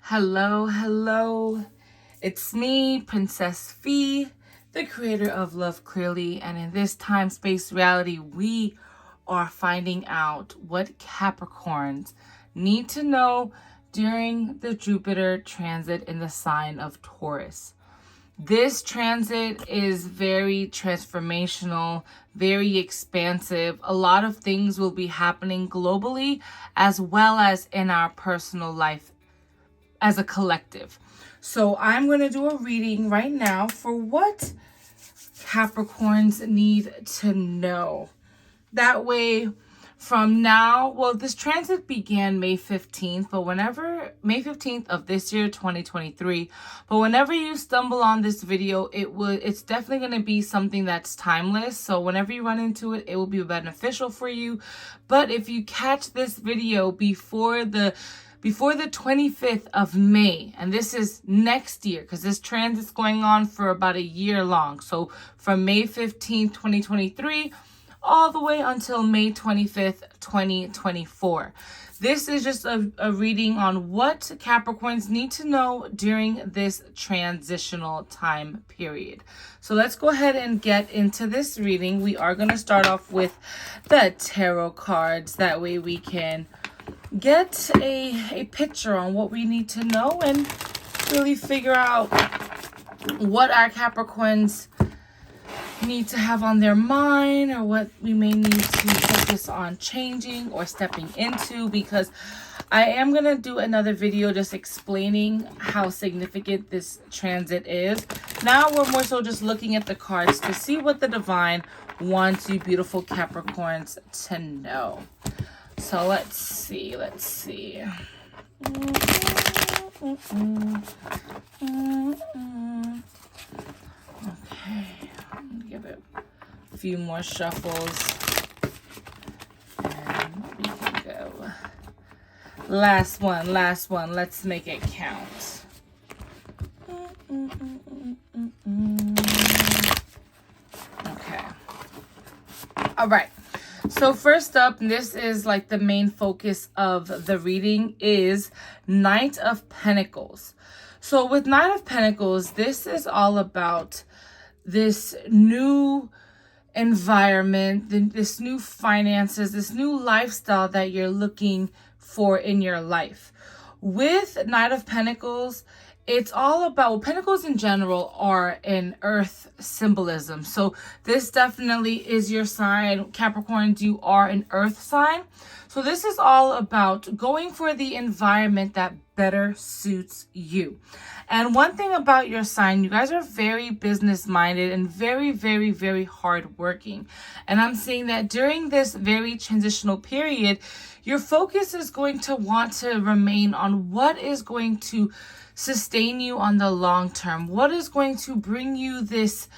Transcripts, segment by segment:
Hello, hello. It's me, Princess Fee, the creator of Love Clearly, and in this time-space reality, we are finding out what Capricorns need to know during the Jupiter transit in the sign of Taurus. This transit is very transformational, very expansive. A lot of things will be happening globally as well as in our personal life as a collective. So I'm going to do a reading right now for what Capricorns need to know. That way, from now, well, this transit began May 15th, but May 15th of this year, 2023, but whenever you stumble on this video, it's definitely going to be something that's timeless. So whenever you run into it, it will be beneficial for you. But if you catch this video before the 25th of May, and this is next year, because this transit's going on for about a year long. So from May 15th, 2023, all the way until May 25th, 2024. This is just a reading on what Capricorns need to know during this transitional time period. So let's go ahead and get into this reading. We are going to start off with the tarot cards. That way we can get a picture on what we need to know and really figure out what our Capricorns need to have on their mind, or what we may need to focus on changing or stepping into, because I am going to do another video just explaining how significant this transit is. Now we're more so just looking at the cards to see what the divine wants you beautiful Capricorns to know. So let's see. Okay, give it a few more shuffles and we can go. Last one. Let's make it count. Okay. All right. So first up, and this is like the main focus of the reading, is Knight of Pentacles. So with Knight of Pentacles, this is all about this new environment, this new finances, this new lifestyle that you're looking for in your life. With Knight of Pentacles, it's all about, well, pentacles in general are an earth symbolism. So this definitely is your sign. Capricorns, you are an earth sign. So this is all about going for the environment that better suits you. And one thing about your sign, you guys are very business minded and very, very, very hard working. And I'm seeing that during this very transitional period, your focus is going to want to remain on what is going to sustain you on the long term, what is going to bring you this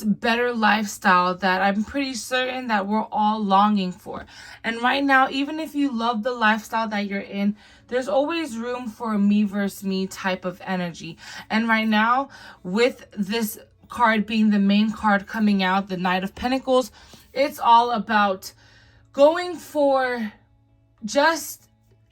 better lifestyle that I'm pretty certain that we're all longing for. And right now, even if you love the lifestyle that you're in, there's always room for a me versus me type of energy. And right now, with this card being the main card coming out, the Knight of Pentacles, it's all about going for just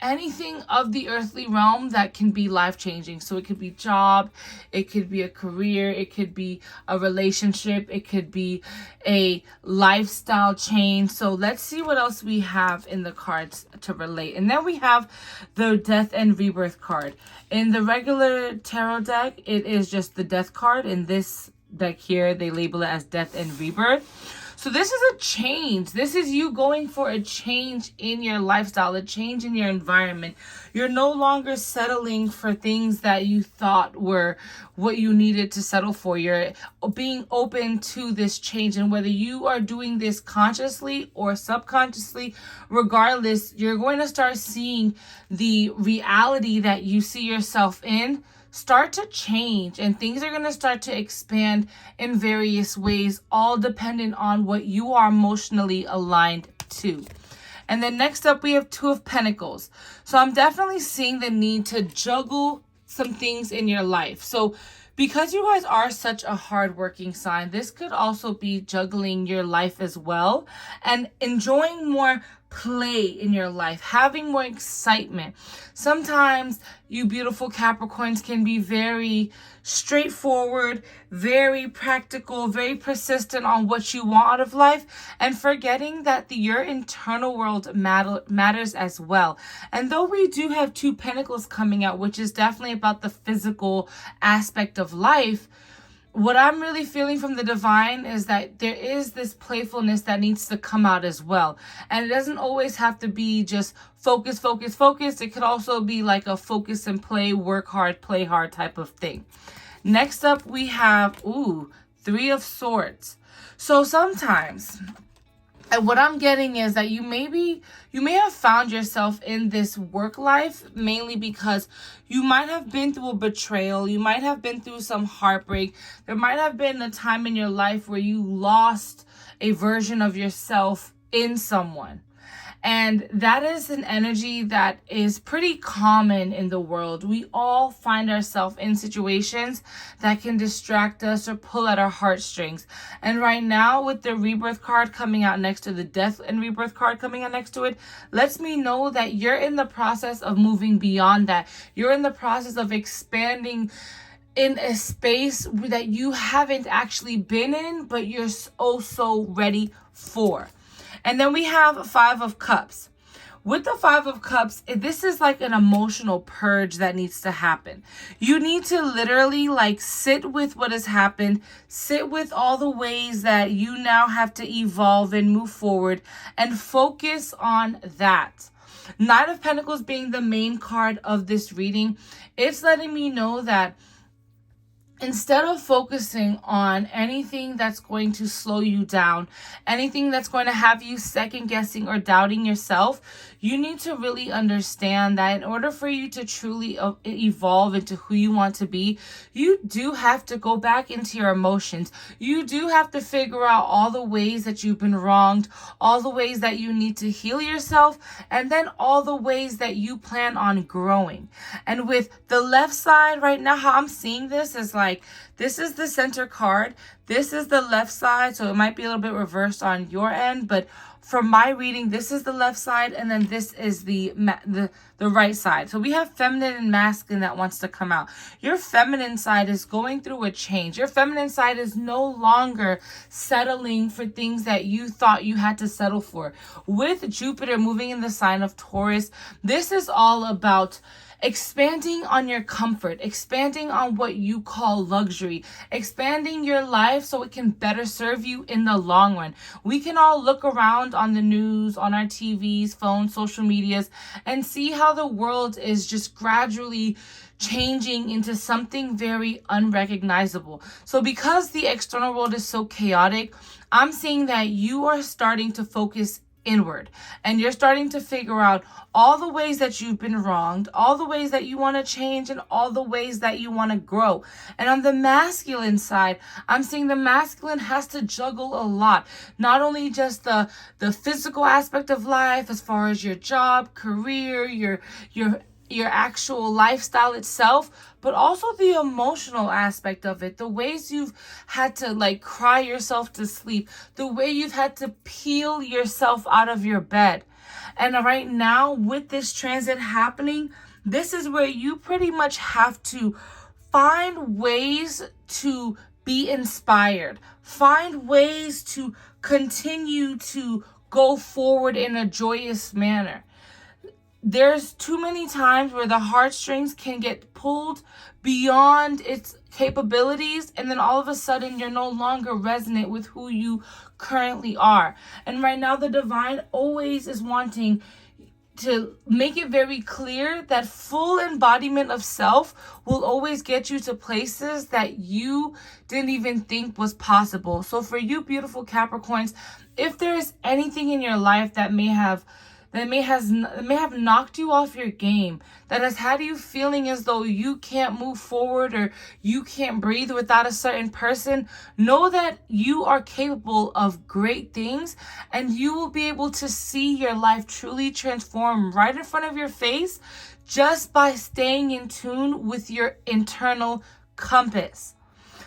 anything of the earthly realm that can be life-changing. So it could be job, it could be a career, it could be a relationship, it could be a lifestyle change. So let's see what else we have in the cards to relate. And then we have the Death and Rebirth card. In the regular tarot deck, it is just the Death card. In this deck here, they label it as Death and Rebirth. So this is a change. This is you going for a change in your lifestyle, a change in your environment. You're no longer settling for things that you thought were what you needed to settle for. You're being open to this change. And whether you are doing this consciously or subconsciously, regardless, you're going to start seeing the reality that you see yourself in start to change, and things are going to start to expand in various ways, all dependent on what you are emotionally aligned to. And then next up, we have Two of Pentacles. So I'm definitely seeing the need to juggle some things in your life. So because you guys are such a hardworking sign, this could also be juggling your life as well and enjoying more play in your life, having more excitement. Sometimes you beautiful Capricorns can be very straightforward, very practical, very persistent on what you want out of life, and forgetting that your internal world matters as well. And though we do have 2 Pentacles coming out, which is definitely about the physical aspect of life, what I'm really feeling from the divine is that there is this playfulness that needs to come out as well. And it doesn't always have to be just focus, focus, focus. It could also be like a focus and play, work hard, play hard type of thing. Next up, we have, 3 of Swords. So sometimes, and what I'm getting is that you may have found yourself in this work life mainly because you might have been through a betrayal. You might have been through some heartbreak. There might have been a time in your life where you lost a version of yourself in someone. And that is an energy that is pretty common in the world. We all find ourselves in situations that can distract us or pull at our heartstrings. And right now, with the Rebirth card coming out next to the Death and Rebirth card coming out next to it, lets me know that you're in the process of moving beyond that. You're in the process of expanding in a space that you haven't actually been in, but you're so ready for. And then we have 5 of Cups. With the 5 of Cups, this is like an emotional purge that needs to happen. You need to literally like sit with what has happened, sit with all the ways that you now have to evolve and move forward, and focus on that. Knight of Pentacles being the main card of this reading, it's letting me know that instead of focusing on anything that's going to slow you down, anything that's going to have you second guessing or doubting yourself, you need to really understand that in order for you to truly evolve into who you want to be, you do have to go back into your emotions. You do have to figure out all the ways that you've been wronged, all the ways that you need to heal yourself, and then all the ways that you plan on growing. And with the left side right now, how I'm seeing this is like, this is the center card. This is the left side, so it might be a little bit reversed on your end, but from my reading, this is the left side, and then this is the right side. So we have feminine and masculine that wants to come out. Your feminine side is going through a change. Your feminine side is no longer settling for things that you thought you had to settle for. With Jupiter moving in the sign of Taurus, this is all about expanding on your comfort, expanding on what you call luxury, expanding your life so it can better serve you in the long run. We can all look around on the news, on our TVs, phones, social medias, and see how the world is just gradually changing into something very unrecognizable. So because the external world is so chaotic, I'm seeing that you are starting to focus inward, and you're starting to figure out all the ways that you've been wronged, all the ways that you want to change, and all the ways that you want to grow. And on the masculine side, I'm seeing the masculine has to juggle a lot, not only just the physical aspect of life as far as your job, career, your actual lifestyle itself, but also the emotional aspect of it, the ways you've had to like cry yourself to sleep, the way you've had to peel yourself out of your bed. And right now with this transit happening, this is where you pretty much have to find ways to be inspired, find ways to continue to go forward in a joyous manner. There's too many times where the heartstrings can get pulled beyond its capabilities, and then all of a sudden you're no longer resonant with who you currently are. And right now the divine always is wanting to make it very clear that full embodiment of self will always get you to places that you didn't even think was possible. So for you beautiful Capricorns, if there's anything in your life that may have knocked you off your game, that has had you feeling as though you can't move forward or you can't breathe without a certain person, know that you are capable of great things, and you will be able to see your life truly transform right in front of your face just by staying in tune with your internal compass.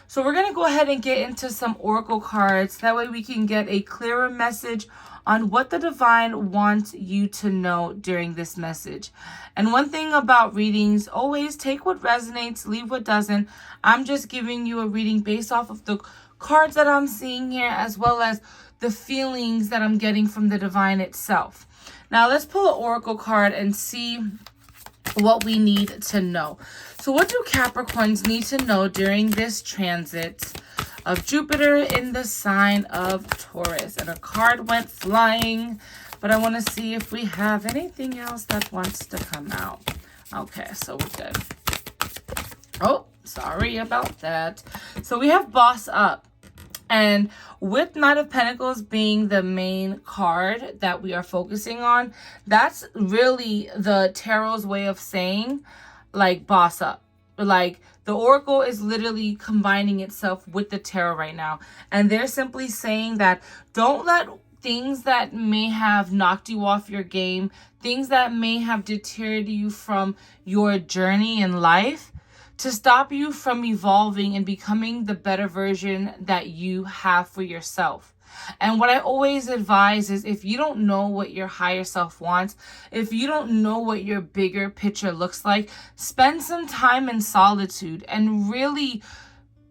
So we're going to go ahead and get into some oracle cards. That way we can get a clearer message on what the divine wants you to know during this message. And one thing about readings, always take what resonates, leave what doesn't. I'm just giving you a reading based off of the cards that I'm seeing here, as well as the feelings that I'm getting from the divine itself. Now let's pull an oracle card and see what we need to know. So what do Capricorns need to know during this transit of Jupiter in the sign of Taurus? And a card went flying, but I want to see if we have anything else that wants to come out. Okay, so we're good. Oh, sorry about that. So we have Boss Up. And with Knight of Pentacles being the main card that we are focusing on, that's really the tarot's way of saying, like, boss up. Like, the oracle is literally combining itself with the tarot right now. And they're simply saying that don't let things that may have knocked you off your game, things that may have deterred you from your journey in life, to stop you from evolving and becoming the better version that you have for yourself. And what I always advise is, if you don't know what your higher self wants, if you don't know what your bigger picture looks like, spend some time in solitude and really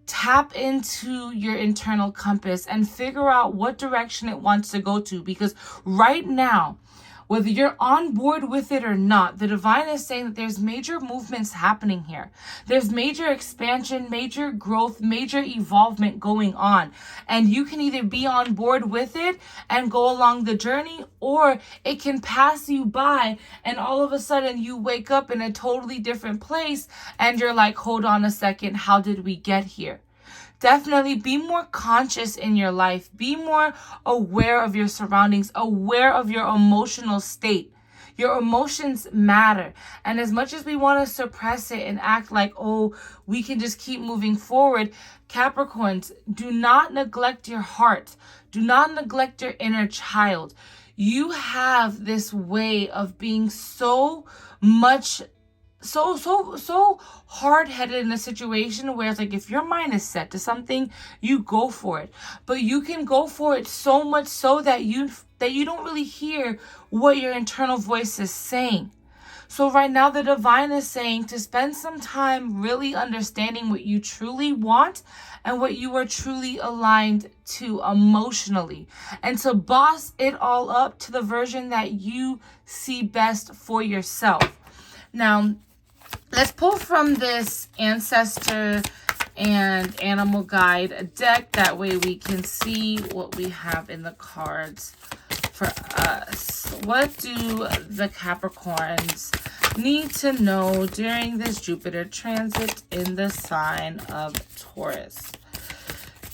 tap into your internal compass and figure out what direction it wants to go to. Because right now, whether you're on board with it or not, the divine is saying that there's major movements happening here. There's major expansion, major growth, major evolvement going on. And you can either be on board with it and go along the journey, or it can pass you by and all of a sudden you wake up in a totally different place and you're like, hold on a second, how did we get here? Definitely be more conscious in your life. Be more aware of your surroundings, aware of your emotional state. Your emotions matter. And as much as we want to suppress it and act like, oh, we can just keep moving forward, Capricorns, do not neglect your heart. Do not neglect your inner child. You have this way of being so hard-headed in a situation where it's like, if your mind is set to something, you go for it. But you can go for it so much so that you don't really hear what your internal voice is saying. So right now the divine is saying to spend some time really understanding what you truly want and what you are truly aligned to emotionally, and to boss it all up to the version that you see best for yourself. Now, let's pull from this Ancestor and Animal Guide deck. That way we can see what we have in the cards for us. What do the Capricorns need to know during this Jupiter transit in the sign of Taurus?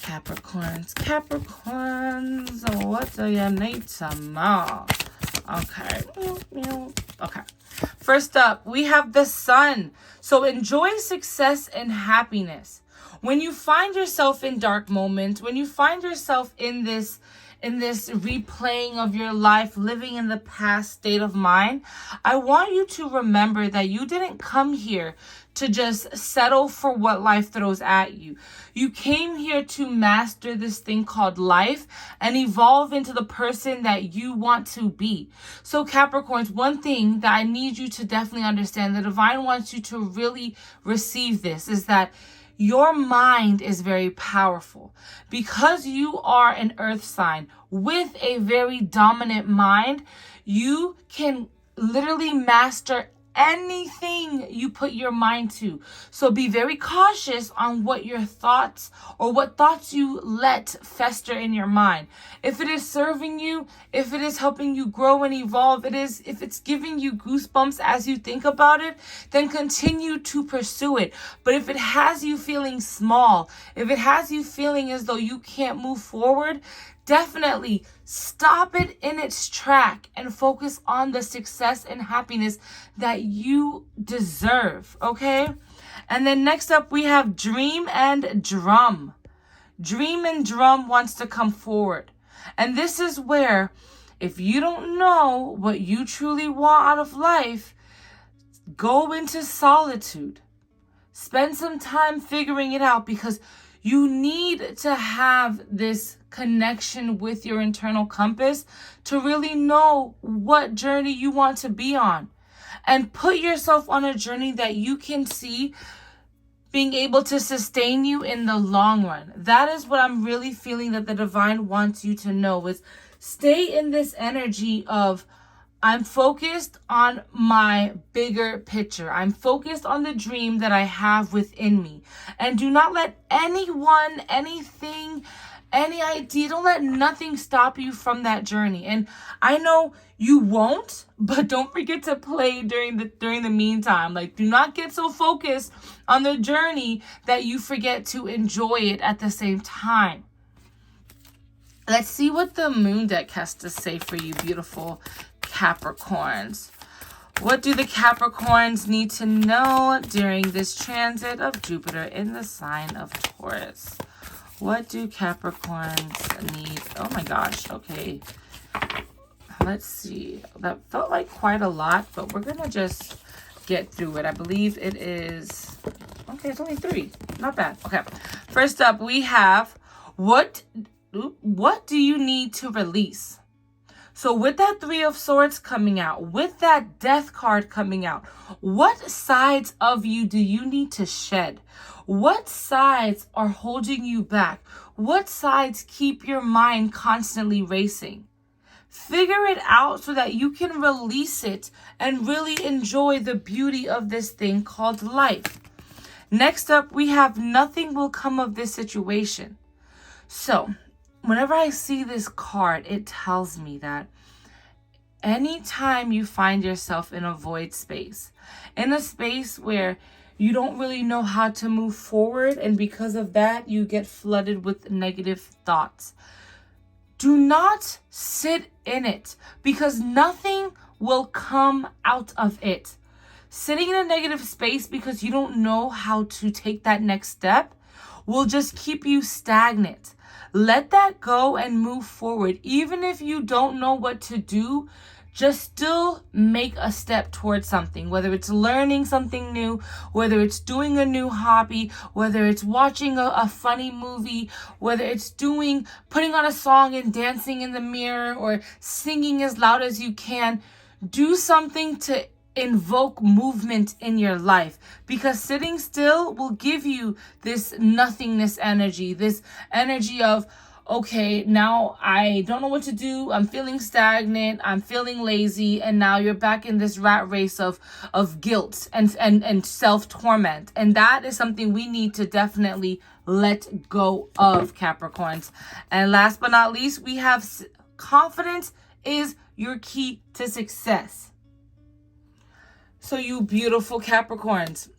Capricorns, what do you need to know? Okay. First up, we have the Sun. So enjoy success and happiness. When you find yourself in dark moments, when you find yourself in this replaying of your life, living in the past state of mind, I want you to remember that you didn't come here to just settle for what life throws at you. You came here to master this thing called life and evolve into the person that you want to be. So Capricorns, one thing that I need you to definitely understand, the divine wants you to really receive this, is that your mind is very powerful. Because you are an earth sign with a very dominant mind, you can literally master anything you put your mind to. So be very cautious on what your thoughts or what thoughts you let fester in your mind. If it is serving you, if it is helping you grow and evolve, if it's giving you goosebumps as you think about it, then continue to pursue it. But if it has you feeling small, if it has you feeling as though you can't move forward, definitely stop it in its track and focus on the success and happiness that you deserve, okay? And then next up, we have Dream and Drum. Dream and Drum wants to come forward. And this is where, if you don't know what you truly want out of life, go into solitude. Spend some time figuring it out, because you need to have this connection with your internal compass to really know what journey you want to be on. And put yourself on a journey that you can see being able to sustain you in the long run. That is what I'm really feeling that the divine wants you to know, is stay in this energy of, I'm focused on my bigger picture. I'm focused on the dream that I have within me. And do not let anyone, anything, any idea, don't let nothing stop you from that journey. And I know you won't, but don't forget to play during the meantime. Like, do not get so focused on the journey that you forget to enjoy it at the same time. Let's see what the moon deck has to say for you, beautiful Capricorns. What do the Capricorns need to know during this transit of Jupiter in the sign of Taurus? What do Capricorns need? Oh my gosh, okay. Let's see. That felt like quite a lot, but we're going to just get through it. I believe it is... Okay, it's only 3. Not bad. Okay. First up, we have what do you need to release? So with that 3 of Swords coming out, with that Death card coming out, what sides of you do you need to shed? What sides are holding you back? What sides keep your mind constantly racing? Figure it out so that you can release it and really enjoy the beauty of this thing called life. Next up, we have nothing will come of this situation. So, whenever I see this card, it tells me that anytime you find yourself in a void space, in a space where you don't really know how to move forward, and because of that, you get flooded with negative thoughts, do not sit in it, because nothing will come out of it. Sitting in a negative space because you don't know how to take that next step will just keep you stagnant. Let that go and move forward. Even if you don't know what to do, just still make a step towards something, whether it's learning something new, whether it's doing a new hobby, whether it's watching a funny movie, whether it's putting on a song and dancing in the mirror or singing as loud as you can. Do something to invoke movement in your life, because sitting still will give you this nothingness energy, this energy of, okay, now I don't know what to do. I'm feeling stagnant. I'm feeling lazy. And now you're back in this rat race of guilt and self-torment. And that is something we need to definitely let go of, Capricorns. And last but not least, we have confidence is your key to success. So you beautiful Capricorns,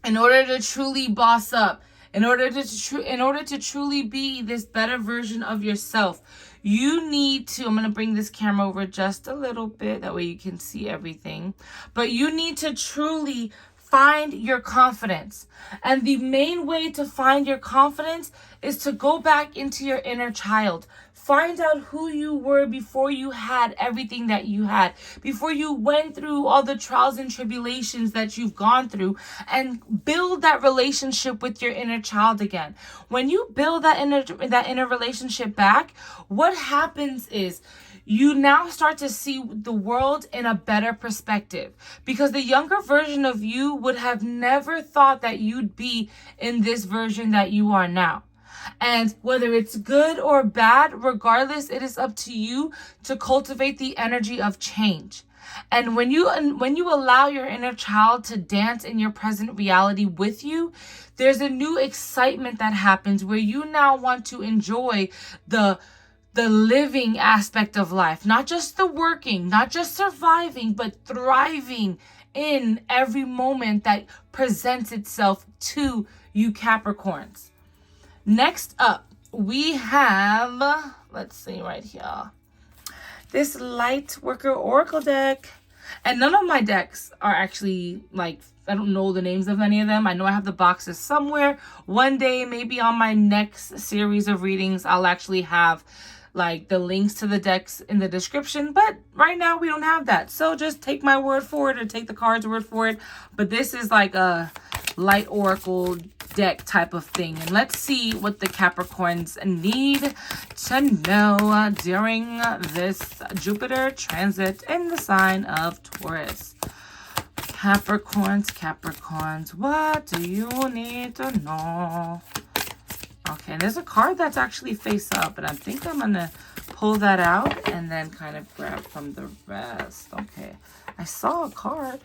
in order to truly boss up, in order to truly be this better version of yourself, you need to, I'm going to bring this camera over just a little bit, that way you can see everything, but you need to truly find your confidence. And the main way to find your confidence is to go back into your inner child. Find out who you were before you had everything that you had, before you went through all the trials and tribulations that you've gone through, and build that relationship with your inner child again. When you build that inner relationship back, what happens is you now start to see the world in a better perspective, because the younger version of you would have never thought that you'd be in this version that you are now. And whether it's good or bad, regardless, it is up to you to cultivate the energy of change. And when you allow your inner child to dance in your present reality with you, there's a new excitement that happens where you now want to enjoy the living aspect of life, not just the working, not just surviving, but thriving in every moment that presents itself to you, Capricorns. Next up, we have, let's see right here, this Light Worker Oracle deck. And none of my decks are actually, like, I don't know the names of any of them. I know I have the boxes somewhere. One day, maybe on my next series of readings, I'll actually have, like, the links to the decks in the description. But right now, we don't have that. So just take my word for it, or take the card's word for it. But this is like a Light Oracle deck type of thing. And let's see what the Capricorns need to know during this Jupiter transit in the sign of Taurus. Capricorns, what do you need to know? Okay, and there's a card that's actually face up, and I think I'm going to pull that out and then kind of grab from the rest. Okay, I saw a card.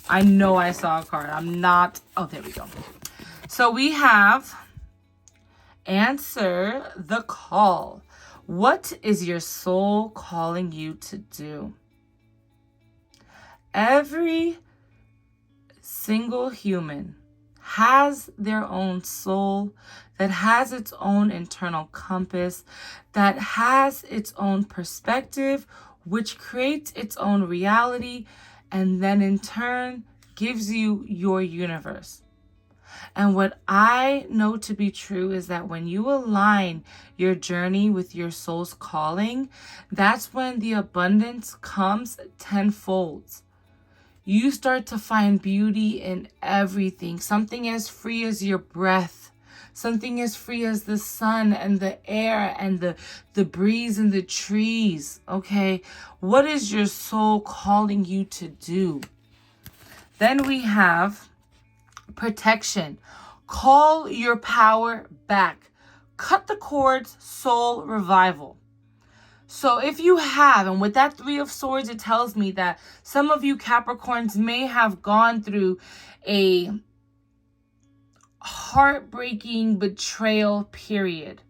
I know I saw a card. I'm not... Oh, there we go. So we have answer the call. What is your soul calling you to do? Every single human has their own soul that has its own internal compass, that has its own perspective, which creates its own reality, and then in turn gives you your universe. And what I know to be true is that when you align your journey with your soul's calling, that's when the abundance comes tenfold. You start to find beauty in everything. Something as free as your breath. Something as free as the sun and the air and the breeze and the trees. Okay? What is your soul calling you to do? Then we have protection. Call your power back. Cut the cords, soul revival. So if you have, and with that 3 of Swords, it tells me that some of you Capricorns may have gone through a heartbreaking betrayal period.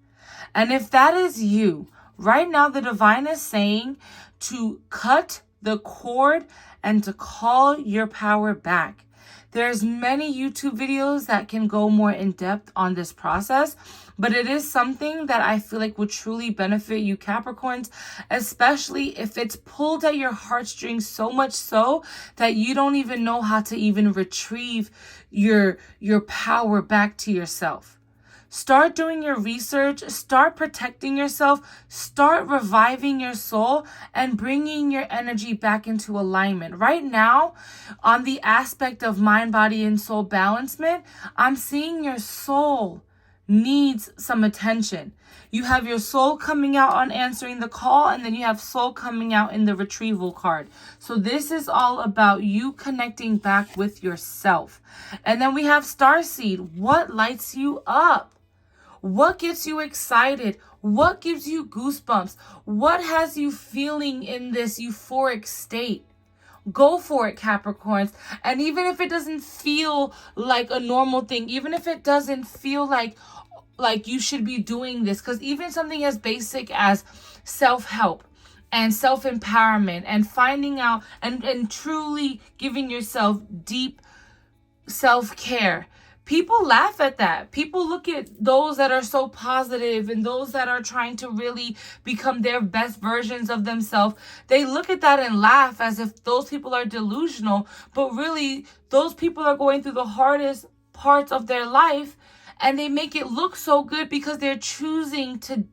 And if that is you, right now the divine is saying to cut the cord and to call your power back. There's many YouTube videos that can go more in depth on this process, but it is something that I feel like will truly benefit you Capricorns, especially if it's pulled at your heartstrings so much so that you don't even know how to even retrieve your power back to yourself. Start doing your research, start protecting yourself, start reviving your soul and bringing your energy back into alignment. Right now, on the aspect of mind, body, and soul balancement, I'm seeing your soul needs some attention. You have your soul coming out on answering the call, and then you have soul coming out in the retrieval card. So this is all about you connecting back with yourself. And then we have Starseed. What lights you up? What gets you excited? What gives you goosebumps? What has you feeling in this euphoric state? Go for it, Capricorns. And even if it doesn't feel like a normal thing, even if it doesn't feel like you should be doing this, because even something as basic as self-help and self-empowerment and finding out and truly giving yourself deep self-care, people laugh at that. People look at those that are so positive and those that are trying to really become their best versions of themselves. They look at that and laugh as if those people are delusional. But really, those people are going through the hardest parts of their life, and they make it look so good because they're choosing to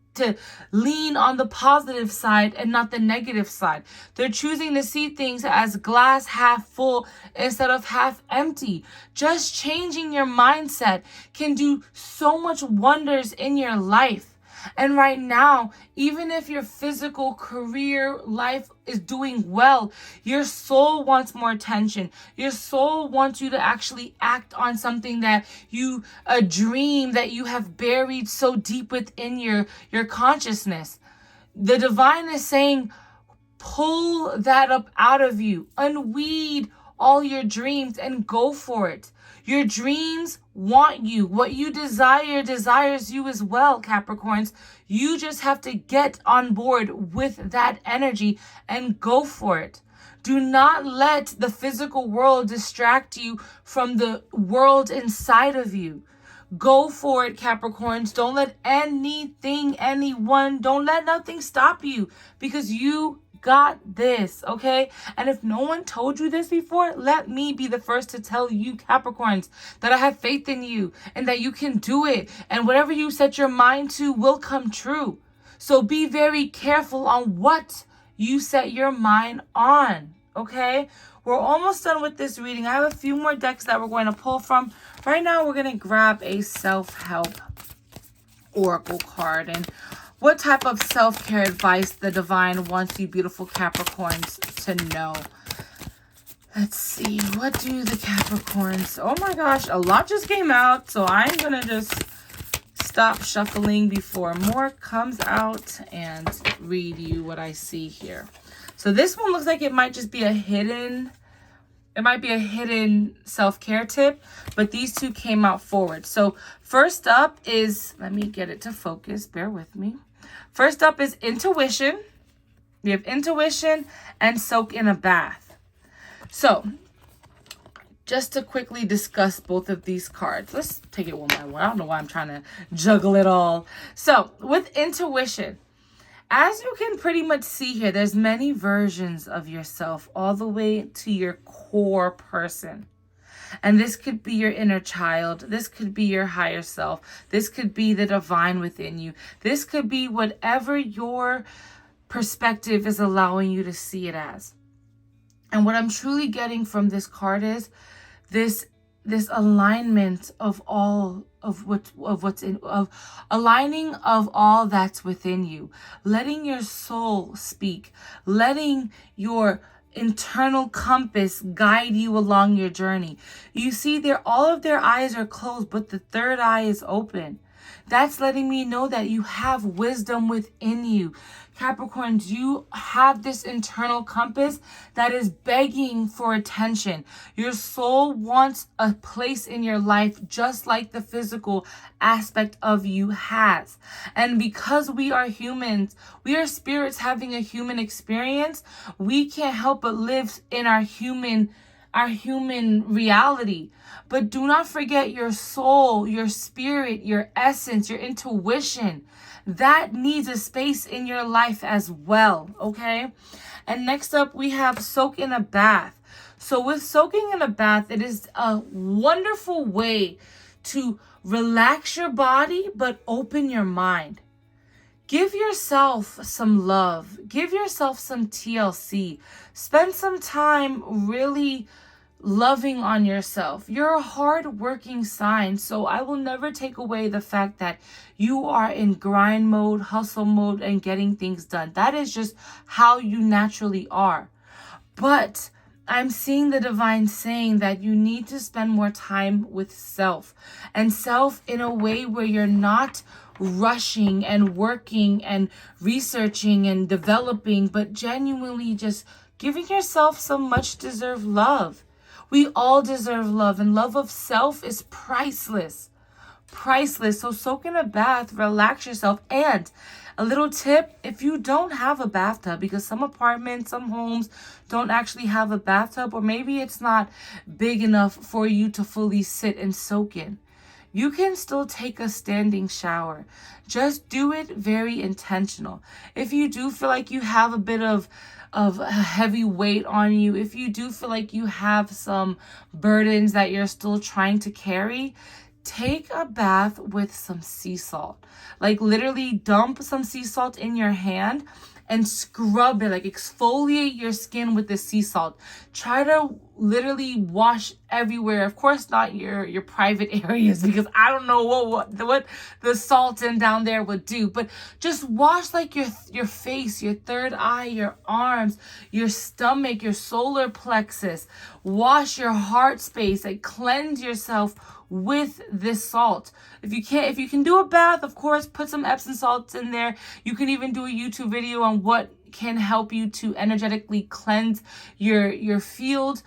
lean on the positive side and not the negative side. They're choosing to see things as glass half full instead of half empty. Just changing your mindset can do so much wonders in your life. And right now, even if your physical career life is doing well, your soul wants more attention. Your soul wants you to actually act on something that a dream that you have buried so deep within your consciousness. The divine is saying, pull that up out of you, unweed all your dreams and go for it. Your dreams want you. What you desire desires you as well, Capricorns. You just have to get on board with that energy and go for it. Do not let the physical world distract you from the world inside of you. Go for it, Capricorns. Don't let don't let nothing stop you, because you got this, okay? And if no one told you this before, let me be the first to tell you, Capricorns, that I have faith in you and that you can do it. And whatever you set your mind to will come true. So be very careful on what you set your mind on, okay? we're almost done with this reading. I have a few more decks that we're going to pull from. Right now, we're going to grab a self-help oracle card. And what type of self-care advice the divine wants you beautiful Capricorns to know. Let's see. What do the Capricorns... Oh my gosh, a lot just came out. So I'm going to just stop shuffling before more comes out and read you what I see here. So this one looks like it might just be a hidden... It might be a hidden self-care tip, but these two came out forward. So first up is... Let me get it to focus. Bear with me. First up is intuition. We have intuition and soak in a bath. So, just to quickly discuss both of these cards. Let's take it one by one. I don't know why I'm trying to juggle it all. So, with intuition, as you can pretty much see here, there's many versions of yourself all the way to your core person. And this could be your inner child. This could be your higher self. This could be the divine within you. This could be whatever your perspective is allowing you to see it as. And what I'm truly getting from this card is this alignment of all of what's in, of aligning of all that's within you, letting your soul speak, letting your internal compass guide you along your journey. You see there, all of their eyes are closed, but the third eye is open. That's letting me know that you have wisdom within you. Capricorns, you have this internal compass that is begging for attention. Your soul wants a place in your life just like the physical aspect of you has. And because we are humans, we are spirits having a human experience, we can't help but live in our human reality. But do not forget your soul, your spirit, your essence, your intuition. That needs a space in your life as well, okay? And next up, we have soak in a bath. So with soaking in a bath, it is a wonderful way to relax your body, but open your mind. Give yourself some love. Give yourself some TLC. Spend some time really loving on yourself. You're a hard-working sign, so I will never take away the fact that you are in grind mode, hustle mode, and getting things done. That is just how you naturally are. But I'm seeing the divine saying that you need to spend more time with self, and self in a way where you're not rushing and working and researching and developing, but genuinely just giving yourself some much deserved love. We all deserve love, and love of self is priceless. Priceless. So soak in a bath, relax yourself. And a little tip, if you don't have a bathtub, because some apartments, some homes don't actually have a bathtub, or maybe it's not big enough for you to fully sit and soak in, you can still take a standing shower. Just do it very intentional. If you do feel like you have a bit of a heavy weight on you, if you do feel like you have some burdens that you're still trying to carry, take a bath with some sea salt. Like literally dump some sea salt in your hand and scrub it, like exfoliate your skin with the sea salt. Try to literally wash everywhere. Of course, not your private areas, because I don't know what the salt in down there would do. But just wash like your face, your third eye, your arms, your stomach, your solar plexus. Wash your heart space. Like cleanse yourself with this salt. If you can do a bath, of course, put some Epsom salts in there. You can even do a YouTube video on what can help you to energetically cleanse your field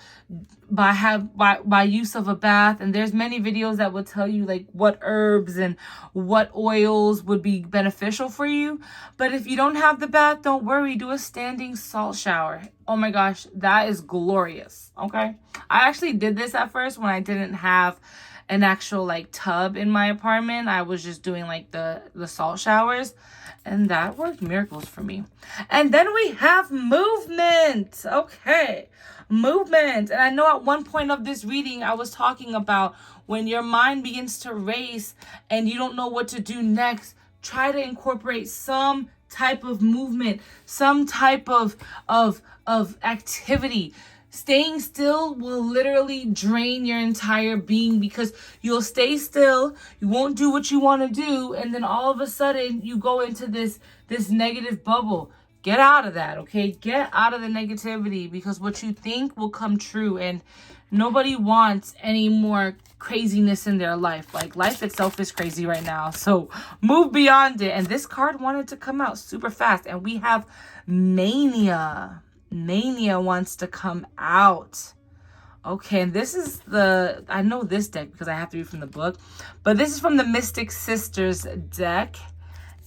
by use of a bath. And there's many videos that will tell you like what herbs and what oils would be beneficial for you. But if you don't have the bath, don't worry, do a standing salt shower. Oh my gosh, that is glorious. Okay, I actually did this at first when I didn't have an actual like tub in my apartment. I was just doing like the salt showers, and that worked miracles for me. And then we have movement. Okay, movement. And I know at one point of this reading I was talking about when your mind begins to race and you don't know what to do next, try to incorporate some type of movement, some type of activity. Staying still will literally drain your entire being, because you'll stay still, you won't do what you want to do, and then all of a sudden you go into this negative bubble. Get out of that, okay? Get out of the negativity, because what you think will come true, and nobody wants any more craziness in their life. Like, life itself is crazy right now, so move beyond it. And this card wanted to come out super fast, and we have Mania. Mania wants to come out. Okay, and this is I know this deck because I have to read from the book, but this is from the Mystic Sisters deck,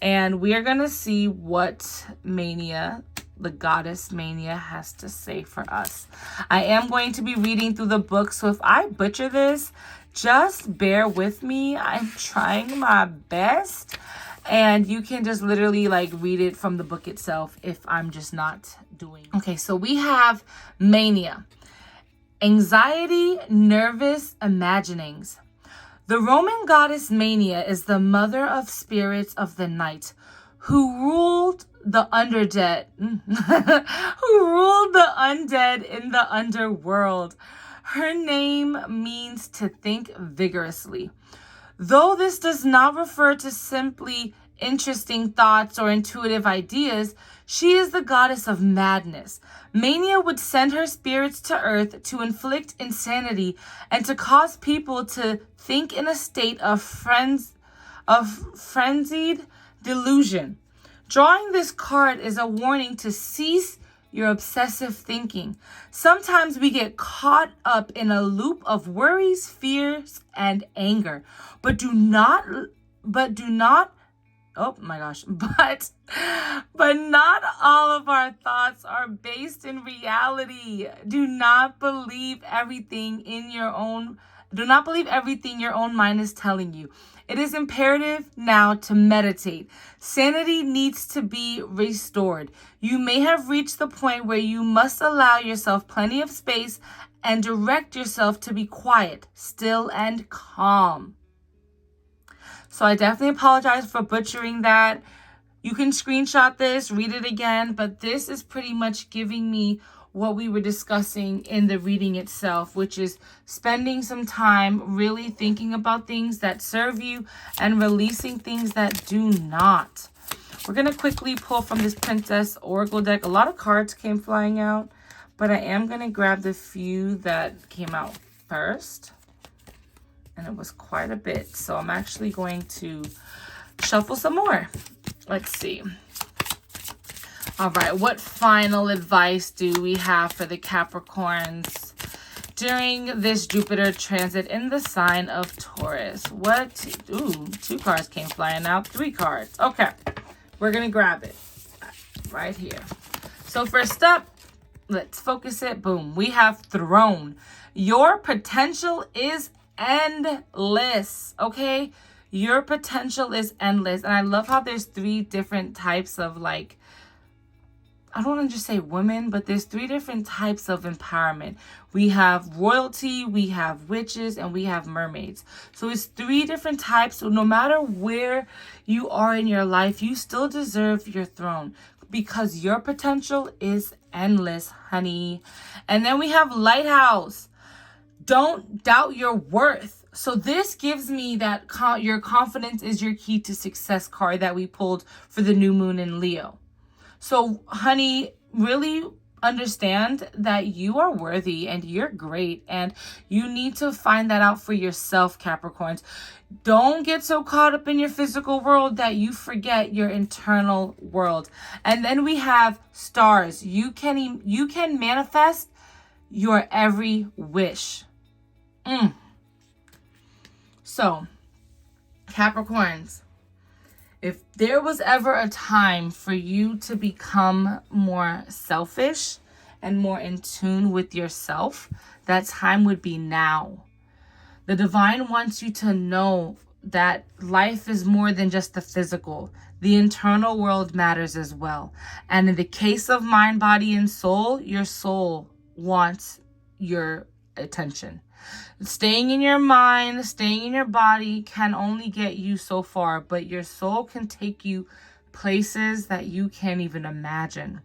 and we are going to see what Mania, the goddess Mania, has to say for us. I am going to be reading through the book, so if I butcher this, just bear with me. I'm trying my best. And you can just literally like read it from the book itself if I'm just not doing. Okay, so we have Mania. Anxiety, nervous imaginings. The Roman goddess Mania is the mother of spirits of the night who ruled the undead, in the underworld. Her name means to think vigorously. Though this does not refer to simply interesting thoughts or intuitive ideas, she is the goddess of madness. Mania would send her spirits to earth to inflict insanity and to cause people to think in a state of frenzied delusion. Drawing this card is a warning to cease your obsessive thinking. Sometimes we get caught up in a loop of worries, fears, and anger. But not all of our thoughts are based in reality. Do not believe everything your own mind is telling you. It is imperative now to meditate. Sanity needs to be restored. You may have reached the point where you must allow yourself plenty of space and direct yourself to be quiet, still, and calm. So I definitely apologize for butchering that. You can screenshot this, read it again, but this is pretty much giving me what we were discussing in the reading itself, which is spending some time really thinking about things that serve you and releasing things that do not. We're going to quickly pull from this Princess Oracle deck. A lot of cards came flying out, but I am going to grab the few that came out first. And it was quite a bit, so I'm actually going to shuffle some more. Let's see. All right, what final advice do we have for the Capricorns during this Jupiter transit in the sign of Taurus? Two cards came flying out, 3 cards. Okay, we're going to grab it right here. So first up, let's focus it. Boom, we have Throne. Your potential is endless, okay? Your potential is endless. And I love how there's 3 different types of like, I don't want to just say women, but there's 3 different types of empowerment. We have royalty, we have witches, and we have mermaids. So it's 3 different types. So no matter where you are in your life, you still deserve your throne because your potential is endless, honey. And then we have Lighthouse. Don't doubt your worth. So this gives me that your confidence is your key to success card that we pulled for the new moon in Leo. So, honey, really understand that you are worthy and you're great, and you need to find that out for yourself, Capricorns. Don't get so caught up in your physical world that you forget your internal world. And then we have stars. You can manifest your every wish. So, Capricorns, if there was ever a time for you to become more selfish and more in tune with yourself, that time would be now. The divine wants you to know that life is more than just the physical. The internal world matters as well. And in the case of mind, body, and soul, your soul wants your attention. Staying in your mind, staying in your body can only get you so far, but your soul can take you places that you can't even imagine.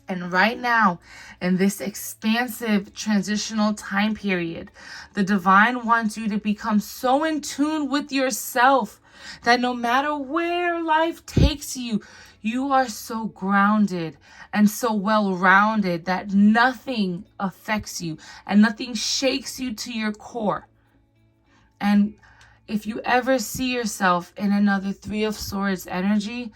And right now, in this expansive transitional time period, the divine wants you to become so in tune with yourself that no matter where life takes you, you are so grounded and so well-rounded that nothing affects you and nothing shakes you to your core. And if you ever see yourself in another Three of Swords energy,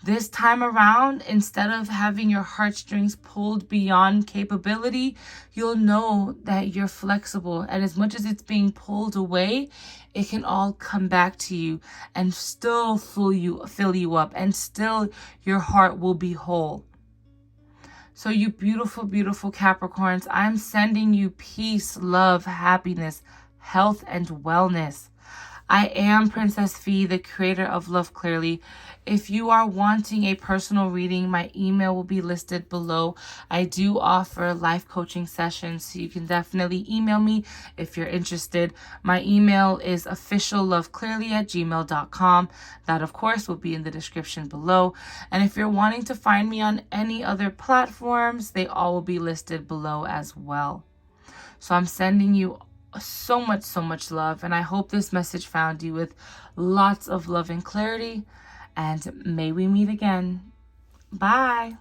this time around, instead of having your heartstrings pulled beyond capability, you'll know that you're flexible. And as much as it's being pulled away, it can all come back to you and still fill you up, and still your heart will be whole. So you beautiful, beautiful Capricorns, I'm sending you peace, love, happiness, health, and wellness. I am Princess Fee, the creator of Love Clearly. If you are wanting a personal reading, my email will be listed below. I do offer life coaching sessions, so you can definitely email me if you're interested. My email is officialloveclairly@gmail.com. That, of course, will be in the description below. And if you're wanting to find me on any other platforms, they all will be listed below as well. So I'm sending you so much love, and I hope this message found you with lots of love and clarity, and may we meet again. Bye.